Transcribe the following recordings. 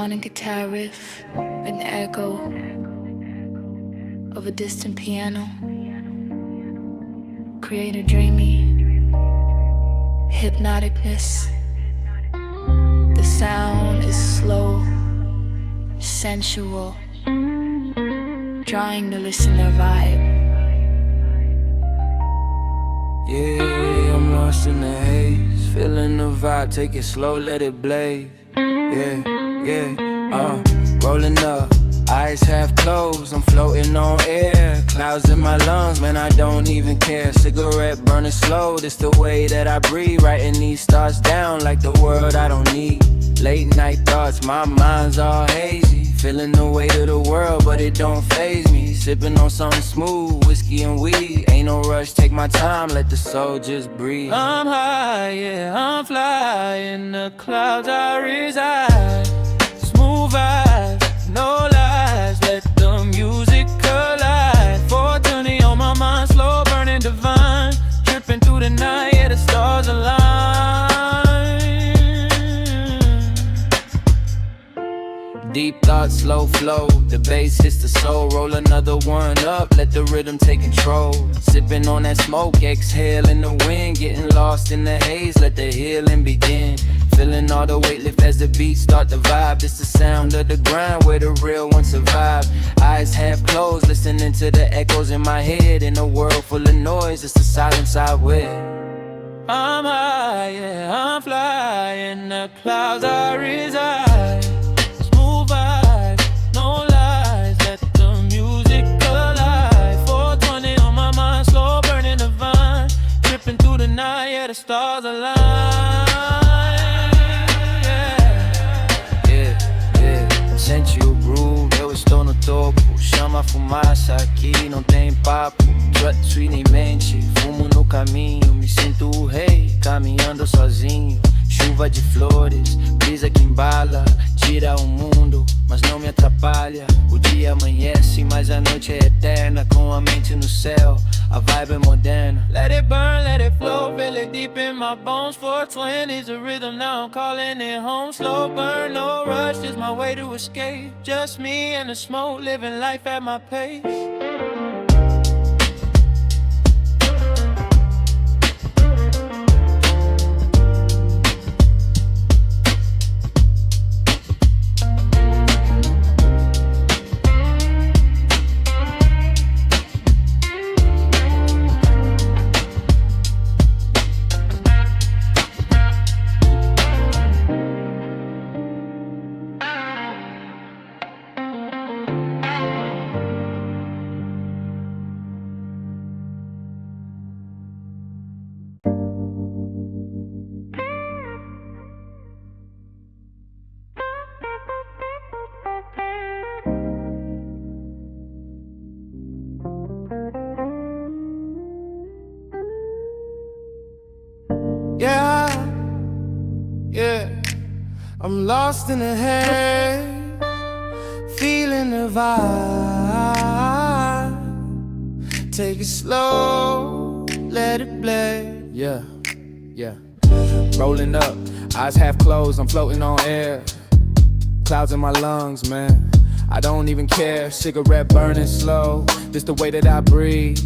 sonic guitar riff, an echo of a distant piano, create a dreamy hypnoticness. The sound is slow, sensual, drawing the listener vibe. Yeah, I'm lost in the haze, feeling the vibe, take it slow, let it blaze. Rolling up, eyes half closed, I'm floating on air. Clouds in my lungs, man, I don't even care. Cigarette burning slow, this the way that I breathe. Writing these thoughts down like the world I don't need. Late night thoughts, my mind's all hazy. Feeling the weight of the world, but it don't faze me. Sipping on something smooth, whiskey and weed. Ain't no rush, take my time, let the soul just breathe. I'm high, yeah, I'm flying. The clouds I reside. Smooth vibes, no lies. Let the music collide. 420 on my mind, slow burning divine. Tripping through the night, yeah, the stars align. Deep thoughts, slow flow, the bass hits the soul. Roll another one up, let the rhythm take control. Sipping on that smoke, exhale in the wind. Getting lost in the haze, let the healing begin. Feeling all the weight lift as the beats start to vibe. This the sound of the grind where the real ones survive. Eyes half closed, listening to the echoes in my head. In a world full of noise, it's the silence I wear. I'm high, yeah, I'm flying. The clouds I reside. Through the night, yeah, the stars align. Sente o groove, eu estou no topo. Chama a fumaça aqui, não tem papo. Sweat nem mente, fumo no caminho. Me sinto o rei, caminhando sozinho. Chuva de flores, brisa que embala. Tira o mundo, mas não me atrapalha. O dia amanhece, mas a noite é eterna. Com a mente no céu, a vibe é moderna. Let it burn, let it flow, feel it deep in my bones. 420's a rhythm, now I'm calling it home. Slow burn, no rush, is my way to escape. Just me and the smoke, living life at my pace. Yeah, I'm lost in the haze, feeling the vibe. Take it slow, let it blaze. Yeah. Rolling up, eyes half closed, I'm floating on air. Clouds in my lungs, man, I don't even care. Cigarette burning slow, this the way that I breathe.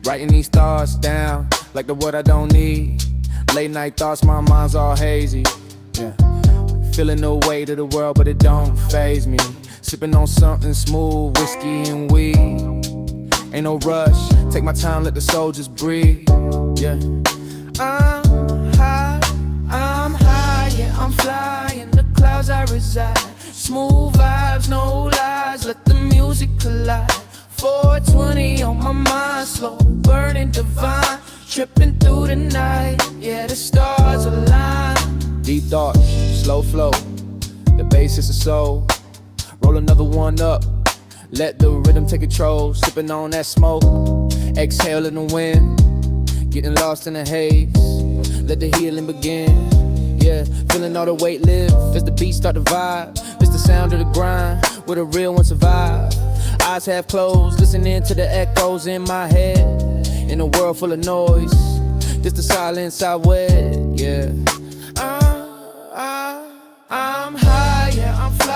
Writing these thoughts down, like the word I don't need. Late night thoughts, my mind's all hazy. Yeah, feeling the weight of the world, but it don't faze me. Sipping on something smooth, whiskey and weed. Ain't no rush, take my time, let the soul just breathe. Yeah, I'm high, yeah, I'm flying. The clouds I reside. Smooth vibes, no lies, let the music collide. 420 on my mind, slow burning divine. Tripping through the night, yeah, the stars align. Deep thoughts, slow flow, the bass is the soul. Roll another one up, let the rhythm take control. Sipping on that smoke, exhale in the wind. Getting lost in the haze, let the healing begin. Yeah, feeling all the weight lift as the beats start to vibe. It's the sound of the grind, where the real ones survive. Eyes half closed, listening to the echoes in my head. In a world full of noise, this the silence I wed, yeah. I'm high, yeah, I'm fly.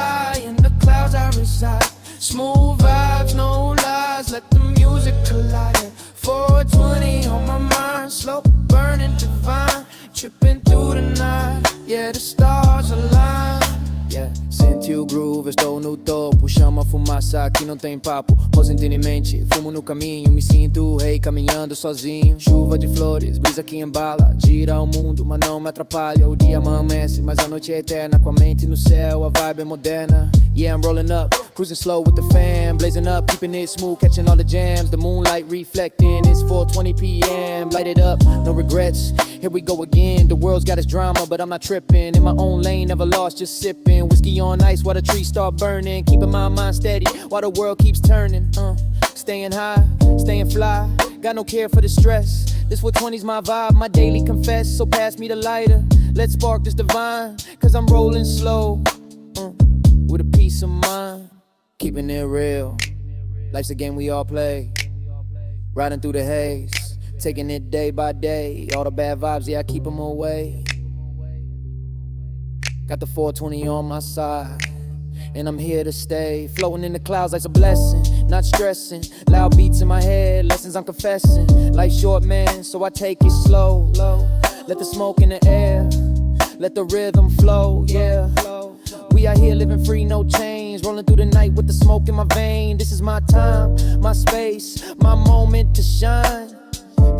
I reside. Smooth vibes, no lies, let the music collide. 420 on my mind, slow burning divine. Tripping through the night, yeah, the stars align. Yeah, senti o groove, estou no topo. Chama a fumaça, aqui não tem papo. Ausente em mente, fumo no caminho. Me sinto rei caminhando sozinho. Chuva de flores, brisa que embala. Gira o mundo, mas não me atrapalha. O dia amanhece, mas a noite é eterna. Com a mente no céu, a vibe é moderna. Yeah, I'm rolling up, cruising slow with the fam. Blazing up, keeping it smooth, catching all the jams. The moonlight reflecting, it's 4:20 p.m. Light it up, no regrets. Here we go again, the world's got its drama, but I'm not tripping. In my own lane, never lost, just sipping. Whiskey on ice while the trees start burning. Keeping my mind steady while the world keeps turning. Staying high, staying fly, got no care for the stress. This 420's my vibe, my daily confess. So pass me the lighter, let's spark this divine. Cause I'm rolling slow, with a peace of mind. Keeping it real, life's a game we all play. Riding through the haze, taking it day by day. All the bad vibes, yeah, I keep them away. Got the 420 on my side, and I'm here to stay. Floating in the clouds life's a blessing, not stressing. Loud beats in my head, lessons I'm confessing. Life's short, man, so I take it slow. Let the smoke in the air, let the rhythm flow, yeah. We out here living free, no chains. Rolling through the night with the smoke in my vein. This is my time, my space, my moment to shine.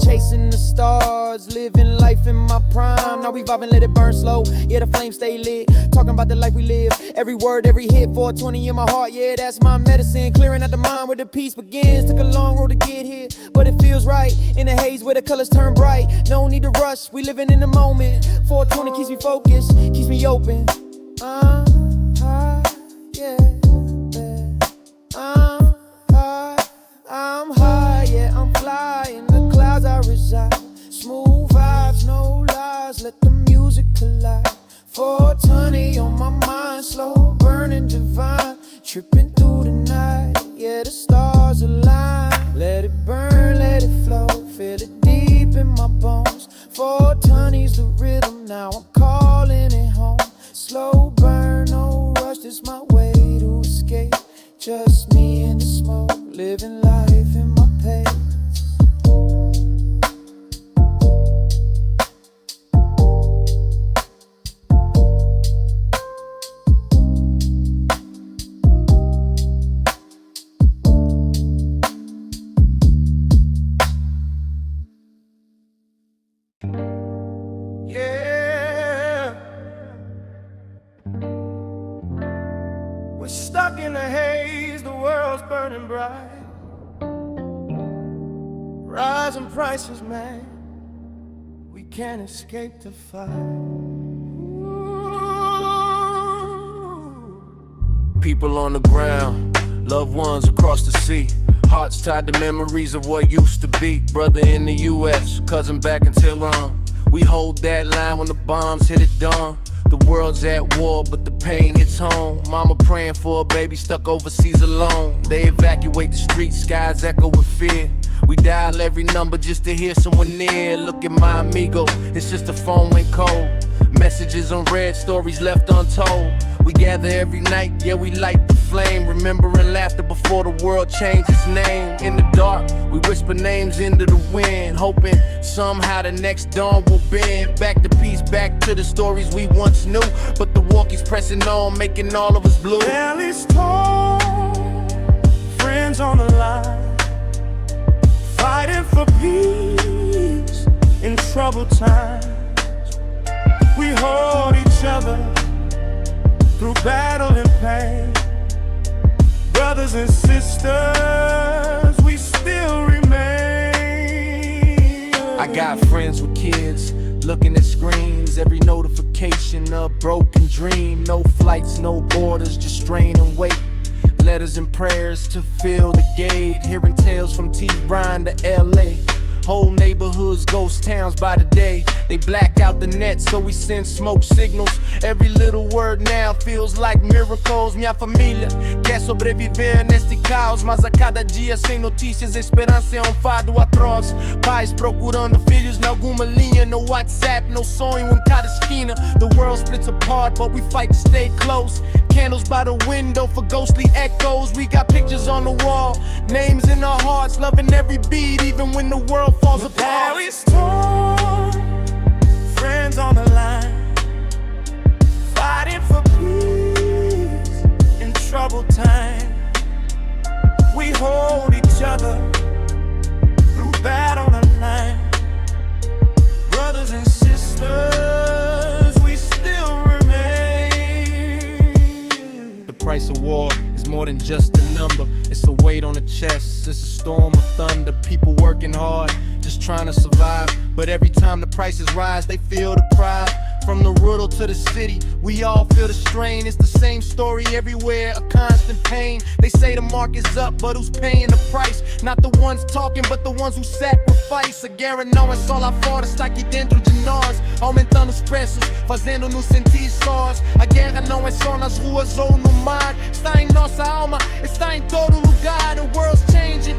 Chasing the stars, living life in my prime. Now we vibing, let it burn slow. Yeah, the flame stay lit. Talking about the life we live. Every word, every hit, 420 in my heart. Yeah, that's my medicine. Clearing out the mind where the peace begins. Took a long road to get here, but it feels right. In the haze where the colors turn bright. No need to rush, we living in the moment. 420 keeps me focused, keeps me open. Yeah. I'm high, yeah, I'm flying. The clouds I reside. Smooth vibes, no lies, let the music collide. 420 on my mind, slow burning divine. Tripping through the night, yeah, the stars align. Let it burn, let it flow, feel it deep in my bones. 420's the rhythm, now I'm calling it home. Slow burn, no rush, this my way to escape. Just me and the smoke, living life in my pace. Yeah, we're stuck in a haze, the world's burning bright. Rising prices, man, we can't escape the fight. People on the ground, loved ones across the sea. Hearts tied to memories of what used to be. Brother in the US, cousin back in Tehran. We hold that line when the bombs hit at dawn. The world's at war, but the pain hits home. Mama praying for a baby stuck overseas alone. They evacuate the streets, skies echo with fear. We dial every number just to hear someone near. Look at my amigo, it's just the phone went cold. Messages unread, stories left untold. We gather every night, yeah, we light the flame. Remembering laughter before the world changed its name. In the dark, we whisper names into the wind, hoping somehow the next dawn will bend. Back to peace, back to the stories we once knew. But the walk is pressing on, making all of us blue. Bellies torn, friends on the line, fighting for peace in troubled times. We hold each other through battle and pain. Brothers and sisters, we still remain. I got friends with kids looking at screens. Every notification a broken dream. No flights, no borders, just strain and wait. Letters and prayers to fill the gate. Hearing tales from T-Bryan to LA. Whole neighborhoods, ghost towns by the day. They black out the net, so we send smoke signals. Every little word now feels like miracles. Minha família quer sobreviver neste caos, mas a cada dia sem notícias, a esperança é fado atroz. Pais procurando filhos em alguma linha, no WhatsApp, no sonho em cada esquina. The world splits apart, but we fight to stay close. candles by the window for ghostly echoes. We got pictures on the wall, names in our hearts, loving every beat, even when the world falls apart. Now it's torn, friends on the line, fighting for peace in troubled time. We hold each other through battle and line. Brothers and sisters, we still remain. The price of war is more than just a number. It's a weight on the chest, it's a storm of thunder. People working hard, just trying to survive. But every time the prices rise, they feel the pride. From the rural to the city, we all feel the strain. It's the same story everywhere, a constant pain. They say the market's up, but who's paying the price? Not the ones talking, but the ones who sacrifice. A guerra não é só lá fora, está aqui dentro de nós, aumentando os preços, fazendo-nos sentir sós. A guerra não é só nas ruas ou no mar, está em nossa alma, está em todo lugar. The world's changing,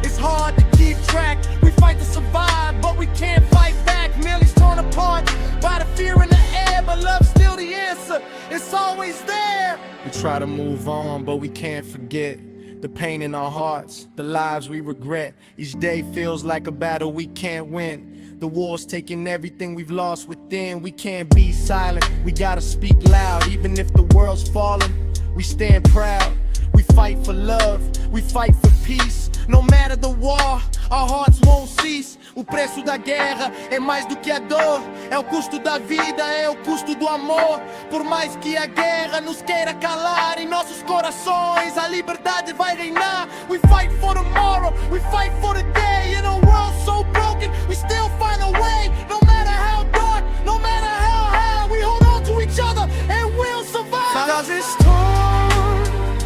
it's hard to keep track. We fight to survive, but we can't fight back. Millions torn apart by the fear in the air, but love's still the answer, it's always there. We try to move on, but we can't forget the pain in our hearts, the lives we regret. Each day feels like a battle we can't win. The war's taking everything we've lost within. We can't be silent, we gotta speak loud. Even if the world's falling, we stand proud. We fight for love, we fight for peace. No matter the war, our hearts won't cease. O preço da guerra é mais do que a dor, é o custo da vida, é o custo do amor. Por mais que a guerra nos queira calar, em nossos corações a liberdade vai reinar. We fight for tomorrow, we fight for the day. In a world so broken, we still find a way. No matter how dark, no matter how high, we hold on to each other and we'll survive. Cause it's torn,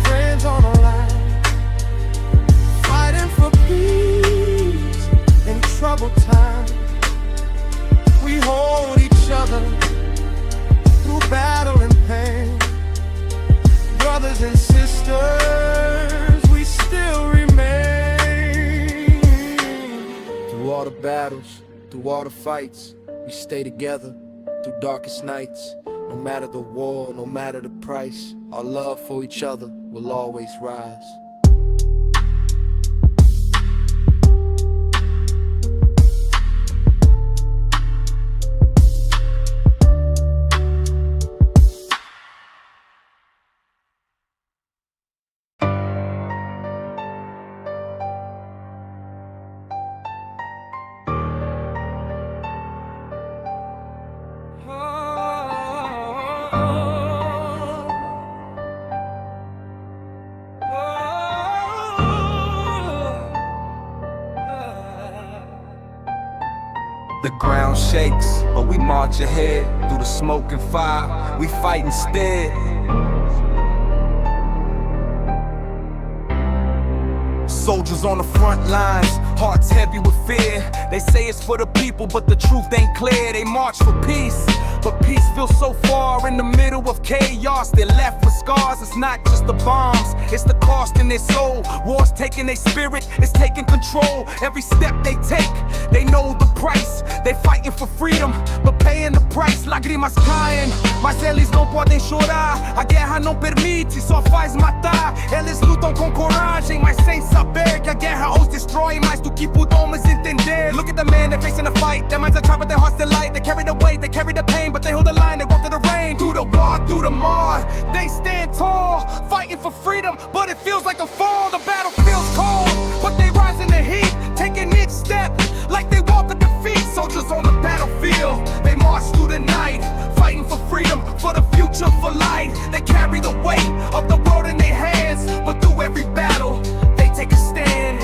friends on the line, fighting for peace in troubled time. We hold each other through battle and pain. Brothers and sisters, we still remain. Through all the battles, through all the fights, we stay together through darkest nights. No matter the war, no matter the price, our love for each other will always rise. The ground shakes, but we march ahead. Through the smoke and fire, we fight instead. Soldiers on the front lines, hearts heavy with fear. They say it's for the people, but the truth ain't clear. They march for peace, but peace feels so far in the middle of chaos. They're left with scars. It's not just the bombs, it's the cost in their soul. War's taking their spirit, it's taking control. Every step they take, they know the price. They fighting for freedom, but paying the price. Lágrimas caem, mas eles não podem chorar. A guerra não permite, só faz matar. Eles lutam com coragem, mas sem saber que a guerra os destrói mais do que podemos entender. Look at the men, they're facing a fight. Their minds are trapped, but their hearts delight. They carry the weight, they carry the pain, but they hold the line. They walk through the rain, through the war, through the mar. They stand tall, fighting for freedom, but it feels like a fall. The battle feels cold, but they rise in the heat, taking each step like they walk a defeat. Soldiers on the battlefield, they march through the night, fighting for freedom, for the future, for light. They carry the weight of the world in their hands, but through every battle, they take a stand.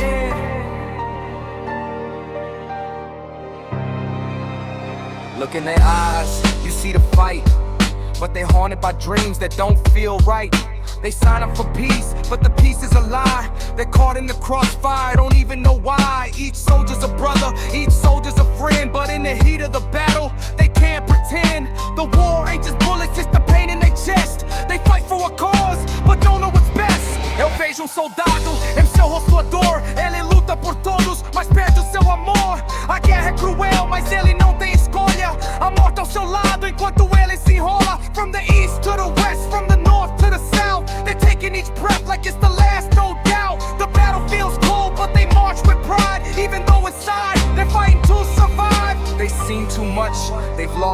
Look in their eyes, you see the fight, but they're haunted by dreams that don't feel right. They sign up for peace, but the peace is a lie. They're caught in the crossfire, don't even know why. Each soldier's a brother, each soldier's a friend, but in the heat of the battle, they can't pretend. The war ain't just bullets, it's the pain in their chest. They fight for a cause, but don't know what's best. Eu vejo soldado em seu rosto a dor. Ele luta por todos, mas perde o seu amor. A guerra é cruel, mas ele não tem escolha. A morte ao seu lado enquanto ele se enrola. From the east to the west, from the north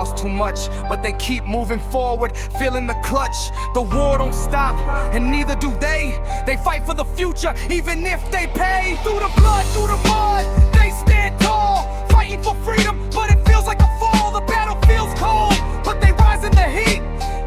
lost too much, but they keep moving forward, feeling the clutch. The war don't stop, and neither do they. They fight for the future, even if they pay. Through the blood, through the mud, they stand tall, fighting for freedom, but it feels like a fall. The battle feels cold, but they rise in the heat,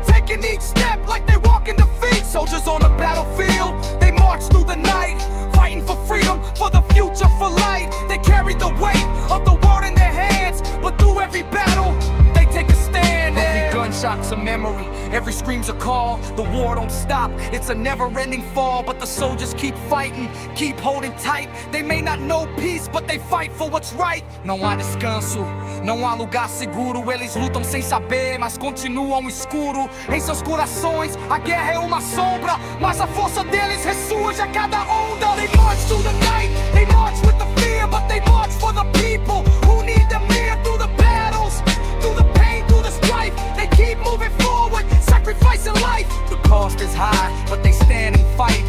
taking each step like they walk in defeat. Soldiers on the battlefield, they march through the night, fighting for freedom, for the future, for light. They carry the weight of the world in their hands, but through every battle, they take a stand. Every gunshot's a memory, every scream's a call. The war don't stop, it's a never-ending fall. But the soldiers keep fighting, keep holding tight. They may not know peace, but they fight for what's right. Não há descanso, não há lugar seguro. Eles lutam sem saber, mas continuam escuro. Em seus corações, a guerra é uma sombra, mas a força deles ressurge a cada onda. They march through the night, they march with the fear, but they march for the people who need them near. Through the battles, through the pain, through the strife, they keep moving forward, sacrificing life. The cost is high, but they stand and fight,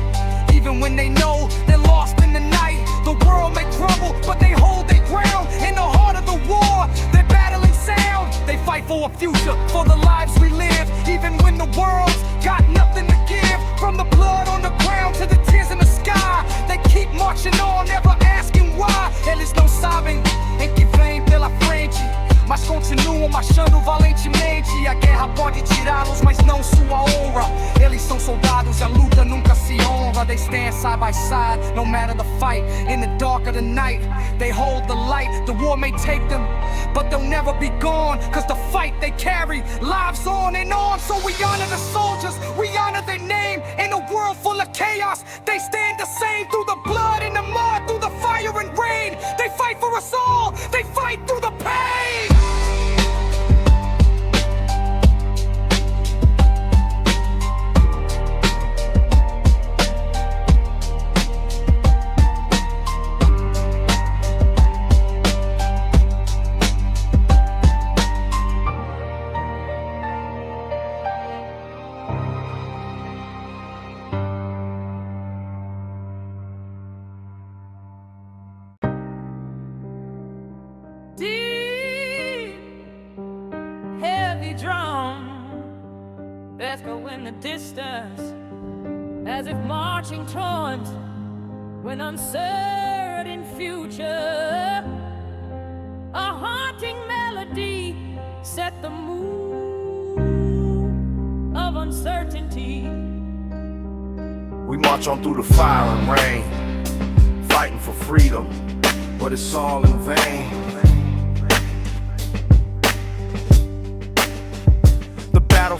even when they know they're lost in the night. The world may crumble, but they hold their ground. In the heart of the war, they're battling sound. They fight for a future, for the lives we live, even when the world's got nothing to give. From the blood on the ground to the tears in the sky, they keep marching on, never asking why. Eles não sabem em que vem pela frente, mas continuam marchando valentemente. A guerra pode tirá-los, mas não sua honra. Eles são soldados, a luta nunca se honra. They stand side by side, no matter the fight. In the dark of the night, they hold the light. The war may take them, but they'll never be gone, cause the fight they carry lives on and on. So we honor the soldiers, we honor their name. In a world full of chaos, they stand the same. Through the blood and the mud, through the fire and rain, they fight for us all, they fight through the pain. Echo in the distance, as if marching towards an uncertain future. A haunting melody set the mood of uncertainty. We march on through the fire and rain, fighting for freedom, but it's all in vain.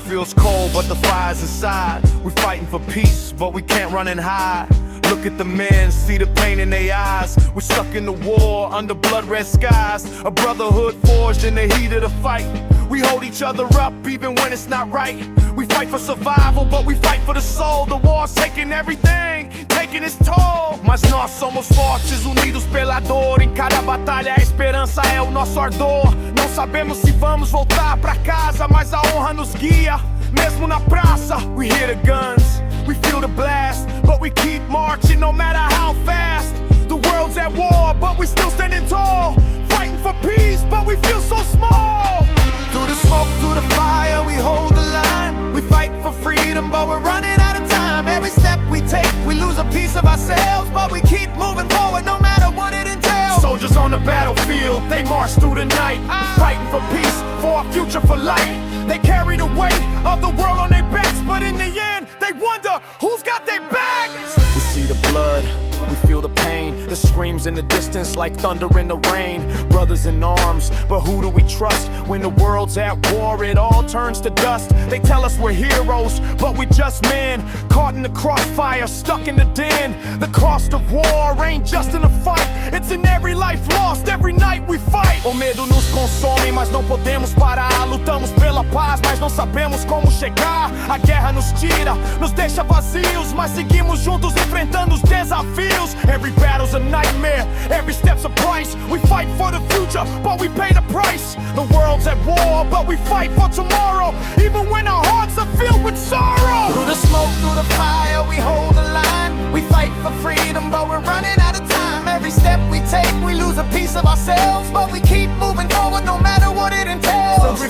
Feels cold, but the fire's inside. We're fighting for peace, but we can't run and hide. Look at the men, see the pain in their eyes. We're stuck in the war, under blood-red skies. A brotherhood forged in the heat of the fight. We hold each other up, even when it's not right. We fight for survival, but we fight for the soul. The war's taking everything, taking its toll. Mas nós somos fortes, unidos pela dor. Em cada batalha a esperança é o nosso ardor. Não sabemos se vamos voltar pra casa, mas a honra nos guia, mesmo na praça. We hear the guns, we feel the blast, but we keep marching no matter how fast. The world's at war, but we still standing tall, fighting for peace, but we feel so small. Through the smoke, through the fire, we hold the line. We fight for freedom, but we're running out of time. Every step we take, we lose a piece of ourselves, but we keep moving forward no matter what it entails. Soldiers on the battlefield, they march through the night, fighting for peace, for a future, for light. They carry the weight of the world on their backs, but in the end, they wonder who's got their backs. We see the blood, we feel the pain. The screams in the distance like thunder in the rain. Brothers in arms, but who do we trust? When the world's at war, it all turns to dust. They tell us we're heroes, but we're just men, caught in the crossfire, stuck in the den. The cost of war ain't just in a fight, it's in every life lost, every night we fight. O medo nos consome, mas não podemos parar. Lutamos pela paz, mas não sabemos como chegar. A guerra nos tira, nos deixa vazios, mas seguimos juntos enfrentando os desafios. Every battle's a nightmare, every step's a price. We fight for the future, but we pay the price. The world's at war, but we fight for tomorrow, even when our hearts are filled with sorrow. Through the smoke, through the fire, we hold the line. We fight for freedom, but we're running out of time. Every step we take, we lose a piece of ourselves, but we keep moving forward no matter what it entails. So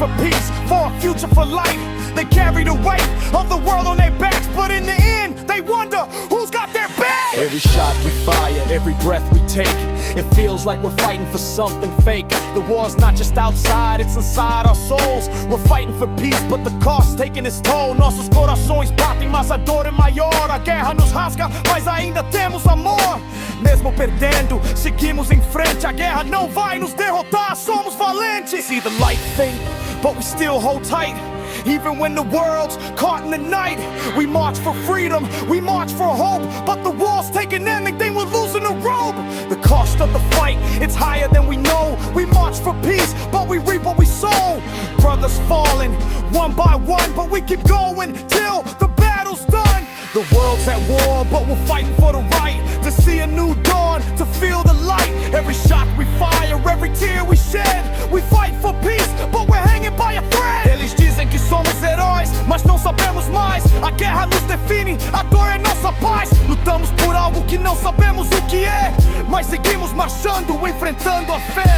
for peace, for a future for life. They carry the weight of the world on their backs, but in the end, they wonder who's got their back. Every shot we fire, every breath we take, it feels like we're fighting for something fake. The war's not just outside, it's inside our souls. We're fighting for peace, but the cost's taking its toll. Nossos corações batem, mas a dor é maior. A guerra nos rasga, mas ainda temos amor. Mesmo perdendo, seguimos em frente. A guerra não vai nos derrotar, somos valentes. See the light fade, but we still hold tight. Even when the world's caught in the night, we march for freedom, we march for hope. But the war's taking everything, we're losing the rope. The cost of the fight, it's higher than we know. We march for peace, but we reap what we sow. Brothers falling, one by one, but we keep going till the battle's done. The world's at war, but we're fighting for the right to see a new dawn, to feel the light. Every shot we fire, every tear we shed, we fight for peace, but we're hanging by a thread. Eles dizem que somos heróis, mas não sabemos mais. A guerra nos define, a dor é nossa paz. Lutamos por algo que não sabemos o que é, mas seguimos marchando, enfrentando a fé.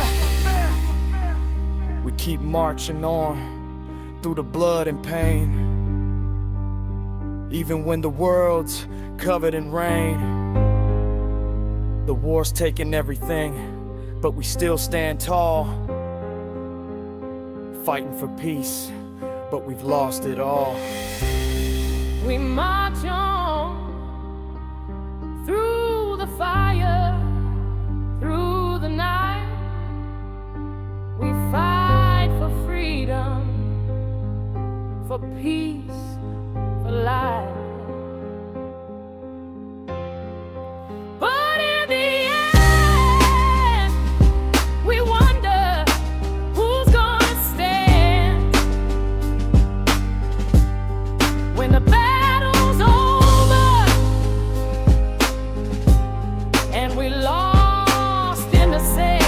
We keep marching on through the blood and pain. Even when the world's covered in rain, the war's taken everything, but we still stand tall, fighting for peace, but we've lost it all. We march on through the fire, through the night. We fight for freedom, for peace, for life. But in the end, we wonder who's gonna stand when the battle's over and we lost in the sand.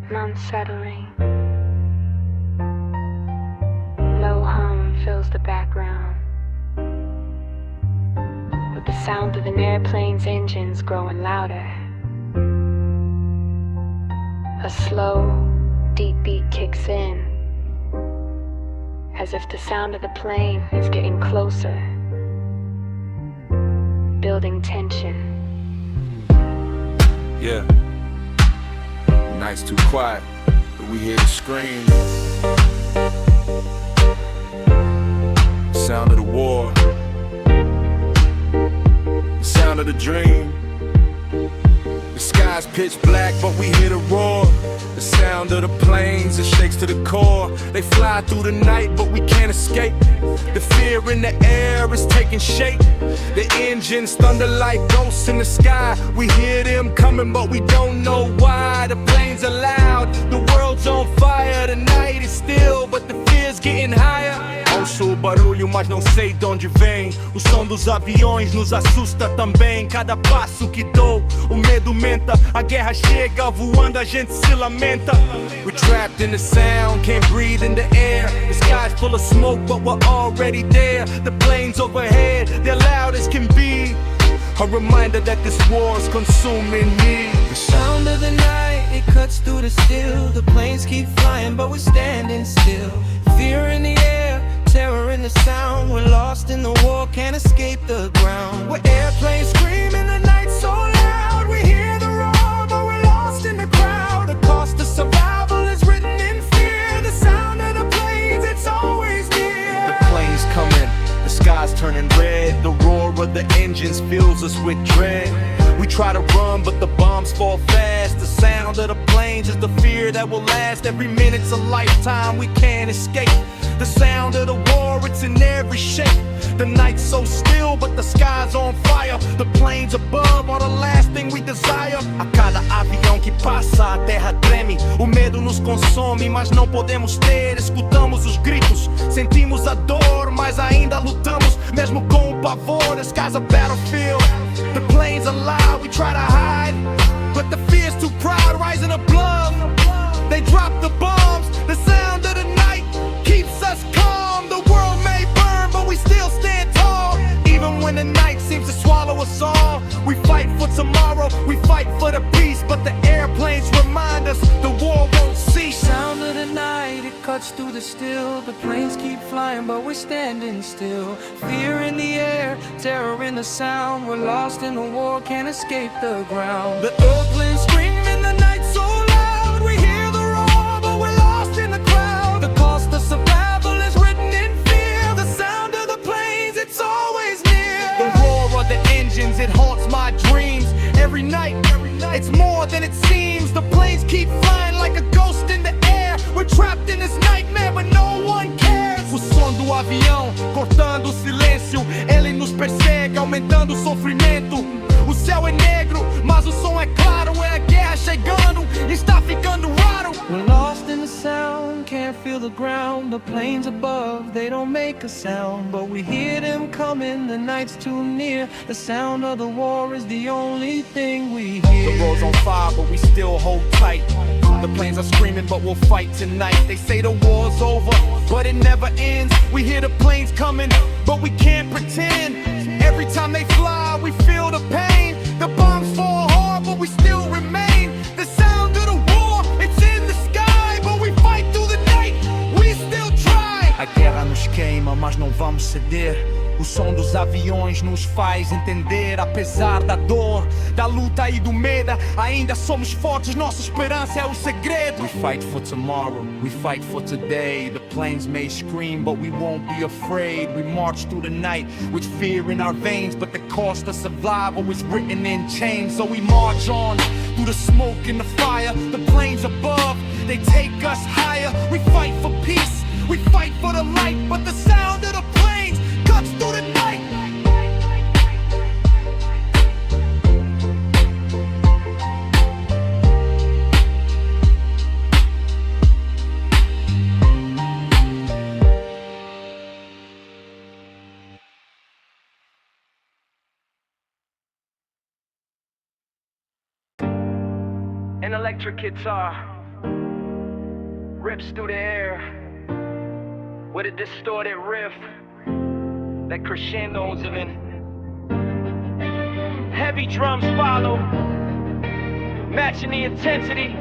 Unsettling. Low hum fills the background, with the sound of an airplane's engines growing louder. A slow, deep beat kicks in, as if the sound of the plane is getting closer, building tension. Yeah. Night's too quiet, but we hear the scream. Sound of the war. The sound of the dream. The sky's pitch black, but we hear the roar. The sound of the planes, it shakes to the core. They fly through the night, but we can't escape. The fear in the air is taking shape. The engines thunder like ghosts in the sky. We hear them coming, but we don't know why. The planes are loud, the world's on fire. The night is still, but the fear's getting higher. Ouço o barulho, mas não sei de onde vem. O som dos aviões nos assusta também. Cada passo que dou, o medo aumenta. A guerra chega, voando a gente se lamenta. We're trapped in the sound, can't breathe in the air. The sky's full of smoke, but we're already there. The planes overhead, they're loud as can be. A reminder that this war's consuming me. The sound of the night, it cuts through the still. The planes keep flying, but we're standing still. Fear in the air, terror in the sound. We're lost in the war, can't escape the ground. We're airplanes screaming, the night so loud. We hear the roar, but we're lost in the crowd. The cost of survival is written in fear. The sound of the planes, it's always near. The planes coming, the sky's turning red. The roar of the engines fills us with dread. We try to run, but the bombs fall fast. The sound of the planes is the fear that will last. Every minute's a lifetime, we can't escape. The sound of the war, it's in every shape. The night's so still, but the sky's on fire. The planes above are the last thing we desire. A cada avião que passa, a terra treme. O medo nos consome, mas não podemos ter. Escutamos os gritos, sentimos a dor, mas ainda lutamos, mesmo com o pavor. The sky's a battlefield. The planes are loud, we try to hide, but the fear's too proud, rising above. They drop the bomb. seems to swallow us all. We fight for tomorrow, we fight for the peace, but the airplanes remind us the war won't cease. Sound of the night, it cuts through the still. The planes keep flying, but we're standing still. Fear in the air, terror in the sound. We're lost in the war, can't escape the ground. The airplanes scream in the night so loud. We hear the roar, but we're lost in the crowd. The cost of survival is written in fear. The sound of the planes, it's always near. The roar of the engines, it haunts my dreams. Every night, it's more than it seems. The planes keep flying like a ghost in the air. We're trapped in this nightmare, but no one cares. O som do avião, cortando o silêncio. Ele nos persegue, aumentando o sofrimento. O céu é negro, mas o som é claro. É a guerra chegando, está ficando raro. We're lost in the sound, can't feel the ground. The planes above, they don't make a sound, but we hear them coming, the night's too near. The sound of the war is the only thing we hear. The road's on fire, but we still hold tight. The planes are screaming, but we'll fight tonight. They say the war's over, but it never ends. We hear the planes coming, but we can't pretend. Every time they fly, we feel the pain. The bombs fall hard, but we still remain. The sound of the war, it's in the sky, but we fight through the night, we still try. A guerra nos queima, mas não vamos ceder. O som dos aviões nos faz entender. Apesar da dor, da luta e do medo, ainda somos fortes, nossa esperança é o segredo. We fight for tomorrow, we fight for today. The planes may scream, but we won't be afraid. We march through the night with fear in our veins, but the cost of survival is written in chains. So we march on through the smoke and the fire. The planes above, they take us higher. We fight for peace, we fight for the light, but the sound of the planes cuts through the night. An electric guitar rips through the air with a distorted riff that crescendos in. Heavy drums follow, matching the intensity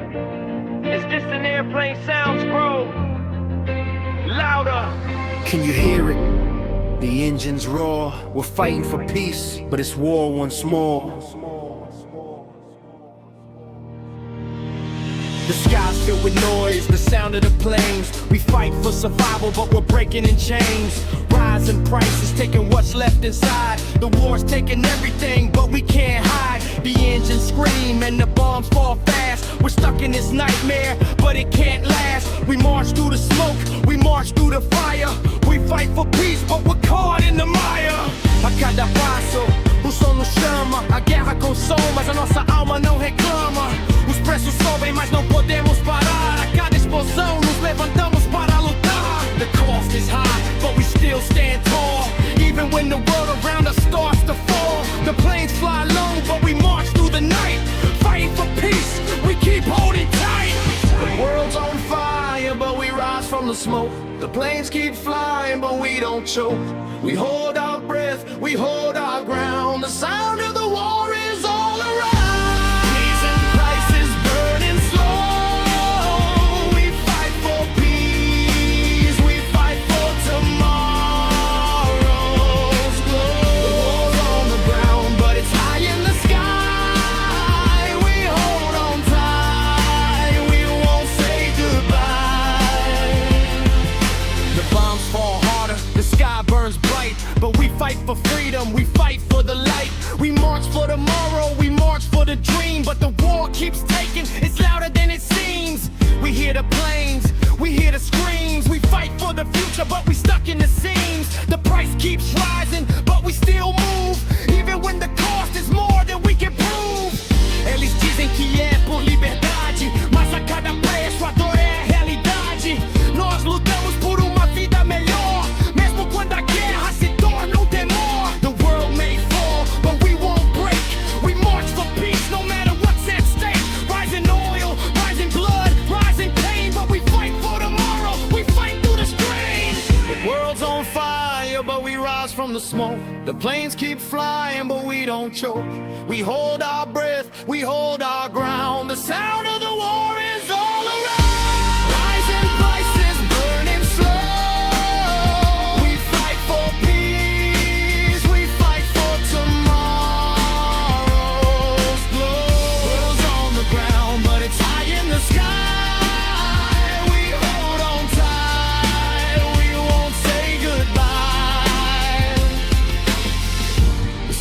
as distant airplane sounds grow louder. Can you hear it? The engines roar. We're fighting for peace, but it's war once more. The sky's filled with noise, the sound of the planes. We fight for survival, but we're breaking in chains. Rising prices, taking what's left inside. The war's taking everything, but we can't hide. The engines scream and the bombs fall fast. We're stuck in this nightmare, but it can't last. We march through the smoke, we march through the fire. We fight for peace, but we're caught in the mire. A cada passo, o som nos chama. A guerra consome, mas a nossa alma não reclama. Os preços sobem, mas não podemos parar. A cada explosão nos levantamos para lutar. The cost is high, but we still stand tall. Even when the world around us starts to fall. The planes fly low, but we march through the night. Fighting for peace, we keep holding tight. The world's on fire, but we rise from the smoke. The planes keep flying, but we don't choke. We hold our breath, we hold our ground. The sound of the war is all around. Peace and prices burning slow. We fight for peace, we fight for tomorrow's glow. The war's on the ground, but it's high in the sky. We hold on tight, we won't say goodbye. The bombs fall harder, the sky burns bright, but we fight for freedom, we fight for the light. We march for tomorrow, we march for the dream, but the war keeps taking, it's louder than it seems. We hear the planes, we hear the screams. We fight for the future, but we stuck in the seams. The price keeps rising, but we still move, even when the cost is more than we can prove. Eles dizem que é por liberdade, mas a cada preço a dor é a realidade. Nós lutamos por uma vida melhor, mesmo quando a guerra se torna um temor. The world may fall, but we won't break. We march for peace, no matter what's at stake. Rising oil, rising blood, rising pain, but we fight for tomorrow. We fight through the strain. The world's world's on fire, but we rise from the smoke. The planes keep flying, but we don't choke. We hold our breath, we hold our ground. The sound of the war is all around. Rising prices, burning slow. We fight for peace, we fight for tomorrow's glow. World's on the ground, but it's high in the sky.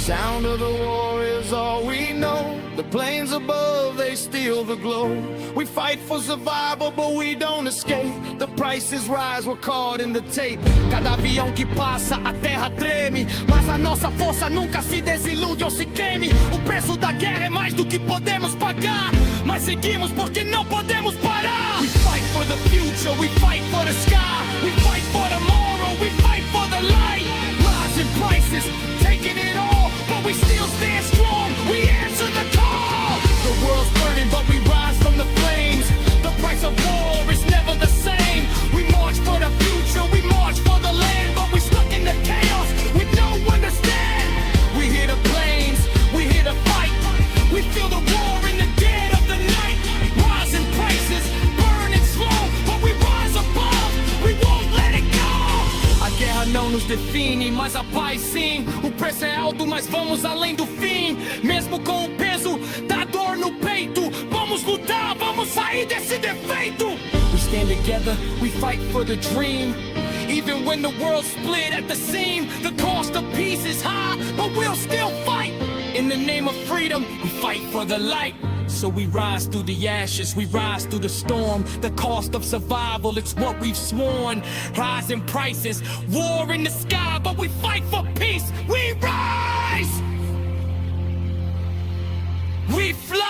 Sound of the war is all we know. The planes above, they steal the glow. We fight for survival, but we don't escape. The prices rise, we're caught in the tape. Cada avião que passa, a terra treme. Mas a nossa força nunca se desilude ou se queime. O preço da guerra é mais do que podemos pagar. Mas seguimos porque não podemos parar. We fight for the future, we fight for the sky. We fight for tomorrow, we fight for the light. Rising prices, taking it all, but we still stand strong, we answer the call. The world's burning, but we rise from the flames. The price of war is never the same. We march for the future, we march for the land, but we stuck in the chaos with no one to stand. We hear the planes, we hear the fight. We feel the war in the dead of the night. Rising prices, burning slow, but we rise above, we won't let it go. A guerra não nos define, mas a paz sim. O preço é alto, mas vamos além do fim. Mesmo com o peso da dor no peito, vamos lutar, vamos sair desse defeito. We stand together, we fight for the dream. Even when the world's split at the seam, the cost of peace is high, but we'll still fight. In the name of freedom, we fight for the light. So we rise through the ashes, we rise through the storm. The cost of survival, it's what we've sworn. Rising prices, war in the sky, but we fight for peace. We rise! We fly!